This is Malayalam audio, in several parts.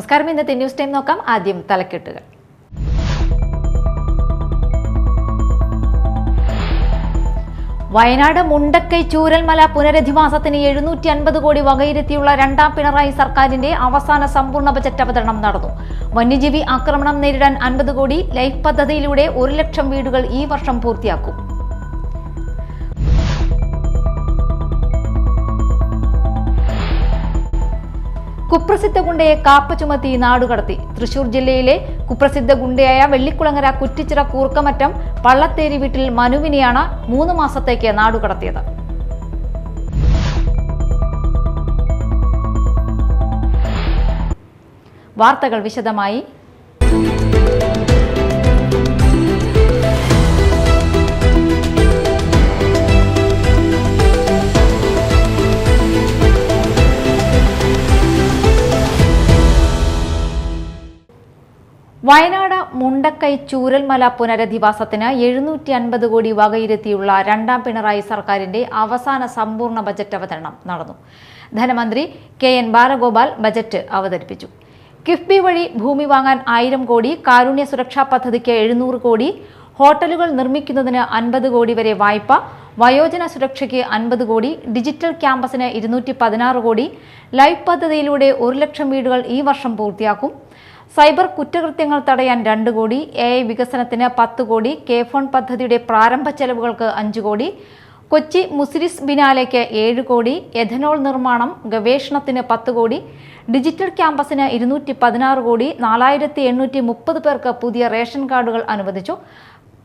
നമസ്കാരം. ഇന്നത്തെ ന്യൂസ് ടൈം നോക്കാം. ആദ്യം തലക്കെട്ടുകൾ. വയനാട് മുണ്ടക്കൈ ചൂരൽമല പുനരധിവാസത്തിന് 750 കോടി വകയിരുത്തിയുള്ള രണ്ടാം പിണറായി സർക്കാരിന്റെ അവസാന സമ്പൂർണ്ണ ബജറ്റ് അവതരണം നടന്നു. വന്യജീവി ആക്രമണം നേരിടാൻ 50 കോടി, ലൈഫ് പദ്ധതിയിലൂടെ 1 ലക്ഷം വീടുകൾ ഈ വർഷം പൂർത്തിയാക്കും. കുപ്രസിദ്ധ ഗുണ്ടയെ കാപ്പ ചുമത്തി നാടുകടത്തി. തൃശൂർ ജില്ലയിലെ കുപ്രസിദ്ധ ഗുണ്ടയായ വെള്ളിക്കുളങ്ങര കുറ്റിച്ചിറ കൂർക്കമറ്റം പള്ളത്തേരി വീട്ടിൽ മനുവിനെയാണ് 3 മാസത്തേക്ക് നാടുകടത്തിയത്. വാർത്തകൾ വിശദമായി. വയനാട് മുണ്ടക്കൈ ചൂരൽമല പുനരധിവാസത്തിന് 750 കോടി വകയിരുത്തിയുള്ള രണ്ടാം പിണറായി സർക്കാരിന്റെ അവസാന സമ്പൂർണ്ണ ബജറ്റ് അവതരണം നടന്നു. ധനമന്ത്രി KN ബാലഗോപാൽ ബജറ്റ് അവതരിപ്പിച്ചു. കിഫ്ബി വഴി ഭൂമി വാങ്ങാൻ 1000 കോടി, കാരുണ്യ സുരക്ഷാ പദ്ധതിക്ക് 700 കോടി, ഹോട്ടലുകൾ നിർമ്മിക്കുന്നതിന് 50 കോടി വരെ വായ്പ, വയോജന സുരക്ഷയ്ക്ക് 50 കോടി, ഡിജിറ്റൽ ക്യാമ്പസിന് 216 കോടി, ലൈഫ് പദ്ധതിയിലൂടെ 1 ലക്ഷം വീടുകൾ ഈ വർഷം പൂർത്തിയാക്കും. സൈബർ കുറ്റകൃത്യങ്ങൾ തടയാൻ 2 കോടി, AI വികസനത്തിന് 10 കോടി, K-ഫോൺ പദ്ധതിയുടെ പ്രാരംഭ ചെലവുകൾക്ക് 5 കോടി, കൊച്ചി മുസിരിസ് ബിനാലേക്ക് 7 കോടി, എഥനോൾ നിർമ്മാണം ഗവേഷണത്തിന് 10 കോടി, ഡിജിറ്റൽ ക്യാമ്പസിന് 216 കോടി, 4830 പേർക്ക് പുതിയ റേഷൻ കാർഡുകൾ അനുവദിച്ചു.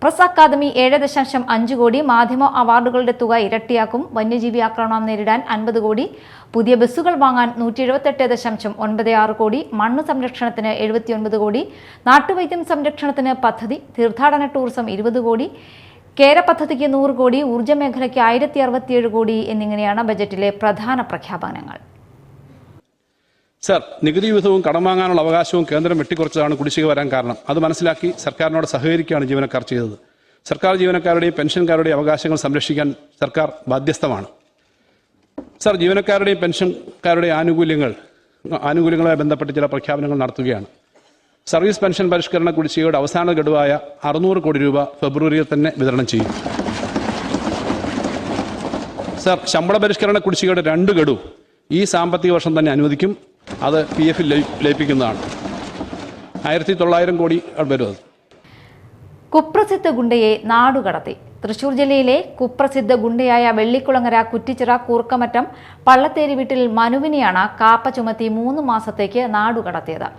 പ്രസ് അക്കാദമി 7.5 കോടി, മാധ്യമ അവാർഡുകളുടെ തുക ഇരട്ടിയാക്കും. വന്യജീവി ആക്രമണം നേരിടാൻ 50 കോടി, പുതിയ ബസ്സുകൾ വാങ്ങാൻ 178.96 കോടി, മണ്ണ് സംരക്ഷണത്തിന് 79 കോടി, നാട്ടുവൈദ്യം സംരക്ഷണത്തിന് പദ്ധതി, തീർത്ഥാടന ടൂറിസം 20 കോടി, കേര പദ്ധതിക്ക് 100 കോടി, ഊർജ്ജ മേഖലയ്ക്ക് 1067 കോടി എന്നിങ്ങനെയാണ് ബജറ്റിലെ പ്രധാന പ്രഖ്യാപനങ്ങൾ. സർ, നികുതി വിഹിതവും കടം വാങ്ങാനുള്ള അവകാശവും കേന്ദ്രം വെട്ടിക്കുറച്ചതാണ് കുടിശ്ശിക വരാൻ കാരണം. അത് മനസ്സിലാക്കി സർക്കാരിനോട് സഹകരിക്കുകയാണ് ജീവനക്കാർ ചെയ്തത്. സർക്കാർ ജീവനക്കാരുടെയും പെൻഷൻകാരുടെയും അവകാശങ്ങൾ സംരക്ഷിക്കാൻ സർക്കാർ ബാധ്യസ്ഥമാണ്. സർ, ജീവനക്കാരുടെയും പെൻഷൻകാരുടെയും ആനുകൂല്യങ്ങളുമായി ബന്ധപ്പെട്ട് ചില പ്രഖ്യാപനങ്ങൾ നടത്തുകയാണ്. സർവീസ് പെൻഷൻ പരിഷ്കരണ കുടിശ്ശികയുടെ അവസാന ഗഡുവായ 600 കോടി രൂപ ഫെബ്രുവരിയിൽ തന്നെ വിതരണം ചെയ്യും. സർ, ശമ്പള പരിഷ്കരണ കുടിശ്ശികയുടെ 2 ഗഡു ഈ സാമ്പത്തിക വർഷം തന്നെ അനുവദിക്കും. അത് PF ലയിപ്പിക്കുന്നതാണ്. 1900 കോടി വരും. കുപ്രസിദ്ധ ഗുണ്ടയെ നാടുകടത്തി. തൃശൂർ ജില്ലയിലെ കുപ്രസിദ്ധ ഗുണ്ടയായ വെള്ളിക്കുളങ്ങര കുറ്റിച്ചിറ കൂർക്കമറ്റം പള്ളത്തേരി വീട്ടിൽ മനുവിനെയാണ് കാപ്പ ചുമത്തി 3 മാസത്തേക്ക് നാടുകടത്തിയത്.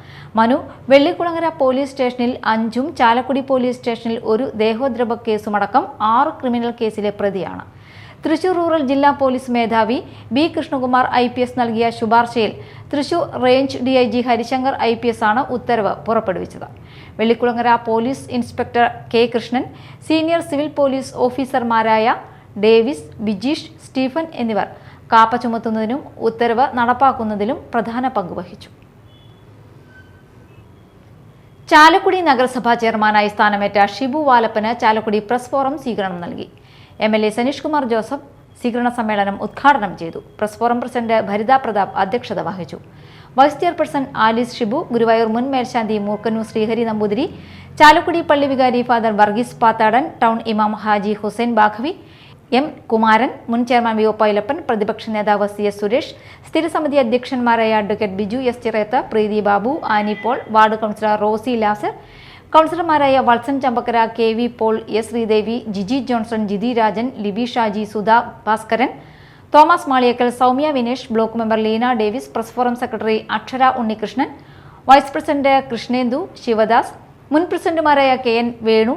മനു വെള്ളിക്കുളങ്ങര പോലീസ് സ്റ്റേഷനിൽ 5ഉം ചാലക്കുടി പോലീസ് സ്റ്റേഷനിൽ 1 ദേഹോദ്രവ കേസുമടക്കം 6 ക്രിമിനൽ കേസിലെ പ്രതിയാണ്. തൃശൂർ റൂറൽ ജില്ലാ പോലീസ് മേധാവി B. കൃഷ്ണകുമാർ IPS നൽകിയ ശുപാർശയിൽ Thrissur range DIG Harishankar IPS ആണ് ഉത്തരവ് പുറപ്പെടുവിച്ചത്. Vellikulangara police inspector K. Krishnan, senior civil police ഓഫീസർമാരായ ഡേവിസ്, ബിജീഷ്, സ്റ്റീഫൻ എന്നിവർ കാപ്പ ചുമത്തുന്നതിനും ഉത്തരവ് നടപ്പാക്കുന്നതിലും പ്രധാന പങ്കുവഹിച്ചു. ചാലക്കുടി നഗരസഭാ ചെയർമാനായി സ്ഥാനമേറ്റ ഷിബു വാലപ്പന് ചാലക്കുടി പ്രസ് ഫോറം സ്വീകരണം നൽകി. MLA സനീഷ് കുമാർ ജോസഫ് സ്വീകരണ സമ്മേളനം ഉദ്ഘാടനം ചെയ്തു. Press forum president Bharitha Prathap അധ്യക്ഷത വഹിച്ചു. Vice chairperson Alice Shibu, Guruvayur മുൻ മേൽശാന്തി മൂർക്കന്നൂർ ശ്രീഹരി നമ്പൂതിരി, ചാലക്കുടി പള്ളി വികാരി ഫാദർ വർഗീസ് പാത്താടൻ, ടൗൺ ഇമാം ഹാജി ഹുസൈൻ ബാഖവി, M. കുമാരൻ, മുൻ ചെയർമാൻ VO പൈലപ്പൻ, പ്രതിപക്ഷ നേതാവ് CS സുരേഷ്, സ്ഥിരസമിതി അധ്യക്ഷന്മാരായ advocate Biju S. Chirayath, Preethi Babu, Annie Paul, ward councillor Rosy Lazar, കൗൺസിലർമാരായ Valsan Chambakkara, KV Paul, S. Sreedevi, Jiji Johnson, Jithi Rajan, Libi Shaji, Sudha Bhaskaran, Thomas Maliyakkal, Soumya Vinesh, block member Leena Davis, press forum secretary Akshara Unnikrishnan, vice president Krishnendu Sivadas, മുൻ പ്രസിഡന്റുമാരായ KN Venu,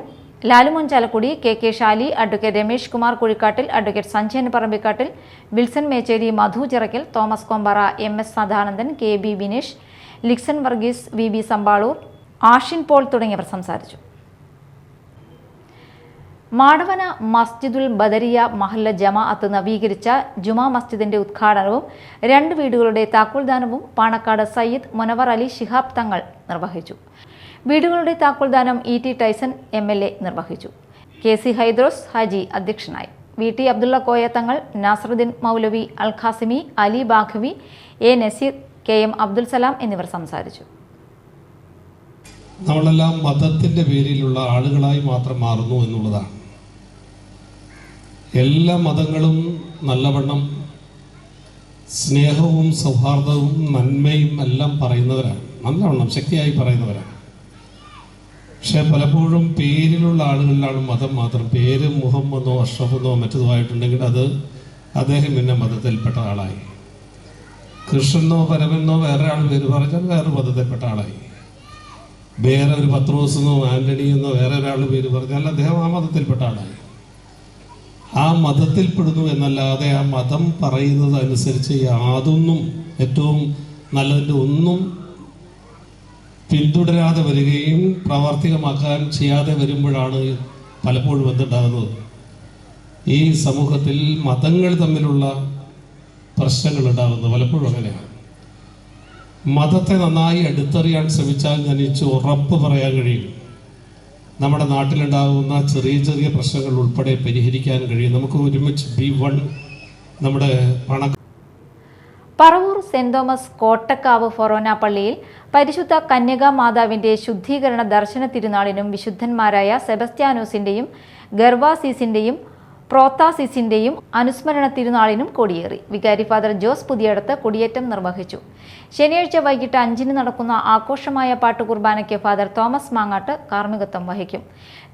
Lalumon Chalakudy, KK Shali, advocate Ramesh Kumar Kuzhikkattil, advocate Sanjayan Parambikkattil, Wilson Mecheri, Madhu Chirakkal, Thomas Kombara, MS Sadanandan, KB Binesh, Lixon Varghese, VB Sampaloor, Ashin Paul തുടങ്ങിയവർ സംസാരിച്ചു. മാടവന മസ്ജിദുൽ ബദരിയ മഹല്ല ജമാഅത്ത് നവീകരിച്ച ജുമാ മസ്ജിദിന്റെ ഉദ്ഘാടനവും 2 വീടുകളുടെ താക്കോൽദാനവും പാണക്കാട് സയ്യിദ് മുനവർ അലി ശിഹാബ് തങ്ങൾ നിർവഹിച്ചു. വീടുകളുടെ താക്കോൽദാനം ET ടൈസൺ MLA നിർവഹിച്ചു. KC ഹൈദ്രോസ് ഹാജി അധ്യക്ഷനായി. VT Abdulla Koya Thangal, Nasaruddin Moulavi, Al Qasimi, Ali Baqavi, A Naseer, KM Abdul Salam എന്നിവർ സംസാരിച്ചു. നമ്മളെല്ലാം മതത്തിൻ്റെ പേരിലുള്ള ആളുകളായി മാത്രം മാറുന്നു എന്നുള്ളതാണ്. എല്ലാ മതങ്ങളും നല്ലവണ്ണം സ്നേഹവും സൗഹാർദ്ദവും നന്മയും എല്ലാം പറയുന്നവരാണ്, നല്ലവണ്ണം ശക്തിയായി പറയുന്നവരാണ്. പക്ഷെ പലപ്പോഴും പേരിലുള്ള ആളുകളിലാണ് മതം മാത്രം. പേര് മുഹമ്മദോ അഷ്റഫെന്നോ മറ്റതോ ആയിട്ടുണ്ടെങ്കിൽ അത് അദ്ദേഹം പിന്നെ മതത്തിൽപ്പെട്ട ആളായി. കൃഷ്ണനോ പരമെന്നോ വേറെ ആൾ പേര് പറഞ്ഞാൽ വേറെ മതത്തിൽപ്പെട്ട ആളായി. വേറെ ഒരു പത്രോസെന്നോ ആന്റണി എന്നോ വേറെ ഒരാൾ പേര് പറഞ്ഞാൽ അദ്ദേഹം ആ മതത്തിൽപ്പെട്ട ആളായി. ആ മതത്തിൽപ്പെടുന്നു എന്നല്ലാതെ ആ മതം പറയുന്നത് അനുസരിച്ച് യാതൊന്നും ഏറ്റവും നല്ലതിൻ്റെ ഒന്നും പിന്തുടരാതെ വരികയും പ്രാവർത്തികമാക്കാൻ ചെയ്യാതെ വരുമ്പോഴാണ് പലപ്പോഴും എന്തുണ്ടാകുന്നത്. ഈ സമൂഹത്തിൽ മതങ്ങൾ തമ്മിലുള്ള പ്രശ്നങ്ങൾ ഉണ്ടാകുന്നത് പലപ്പോഴും അങ്ങനെയാണ്. മതത്തെ നന്നായി അടുത്തറിയാൻ ശ്രമിച്ചാൽ ഞാൻ ഉറപ്പ് പറയാൻ കഴിയും, നമ്മുടെ നാട്ടിലുണ്ടാകുന്ന ചെറിയ ചെറിയ പ്രശ്നങ്ങൾ ഉൾപ്പെടെ പരിഹരിക്കാൻ കഴിയും. നമുക്ക് ഒരുമിച്ച് ബി വൺ. നമ്മുടെ പറവൂർ സെന്റ് തോമസ് കോട്ടക്കാവ് ഫൊറോന പള്ളിയിൽ പരിശുദ്ധ കന്യകാ മാതാവിന്റെ ശുദ്ധീകരണ ദർശന തിരുനാളിനും വിശുദ്ധന്മാരായ സെബസ്ത്യാനോസിന്റെയും ഗർവാസീസിന്റെയും പ്രോത്താസിസിന്റെയും അനുസ്മരണ തിരുനാളിനും കൊടിയേറി. വികാരി ഫാദർ ജോസ് പുതിയടത്ത് കൊടിയേറ്റം നിർവഹിച്ചു. ശനിയാഴ്ച വൈകിട്ട് 5-ന് നടക്കുന്ന ആഘോഷമായ പാട്ടുകുർബാനയ്ക്ക് ഫാദർ തോമസ് മാങ്ങാട്ട് കാർമ്മികത്വം വഹിക്കും.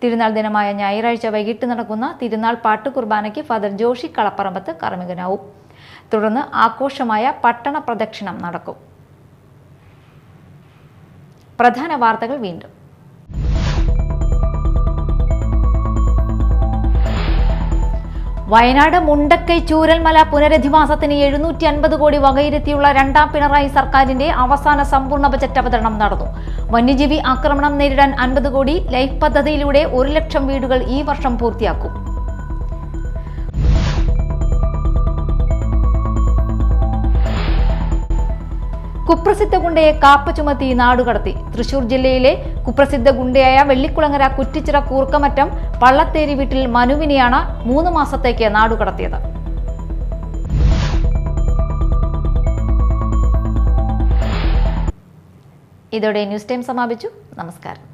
തിരുനാൾ ദിനമായ ഞായറാഴ്ച വൈകിട്ട് നടക്കുന്ന തിരുനാൾ പാട്ടുകുർബാനയ്ക്ക് ഫാദർ ജോഷി കളപ്പറമ്പത്ത് കാർമ്മികനാവും. തുടർന്ന് ആഘോഷമായ പട്ടണ പ്രദക്ഷിണം നടക്കും. പ്രധാന വാർത്തകൾ വീണ്ടും. വയനാട് മുണ്ടക്കൈ ചൂരൽമല പുനരധിവാസത്തിന് 750 കോടി വകയിരുത്തിയുള്ള രണ്ടാം പിണറായി സർക്കാരിന്റെ അവസാന സമ്പൂർണ്ണ ബജറ്റ് അവതരണം നടന്നു. വന്യജീവി ആക്രമണം നേരിടാൻ 50 കോടി, ലൈഫ് പദ്ധതിയിലൂടെ 1 ലക്ഷം വീടുകൾ ഈ വർഷം പൂർത്തിയാക്കും. കുപ്രസിദ്ധ ഗുണ്ടയെ കാപ്പ ചുമത്തി നാടുകടത്തി. തൃശൂർ ജില്ലയിലെ കുപ്രസിദ്ധ ഗുണ്ടയായ വെള്ളിക്കുളങ്ങര കുറ്റിച്ചിറ കൂർക്കമറ്റം പള്ളത്തേരി വീട്ടിൽ മനുവിനെയാണ് 3 മാസത്തേക്ക് നാടുകടത്തിയത്. ഇതോടെ ന്യൂസ് ടൈം സമാപിച്ചു. നമസ്കാരം.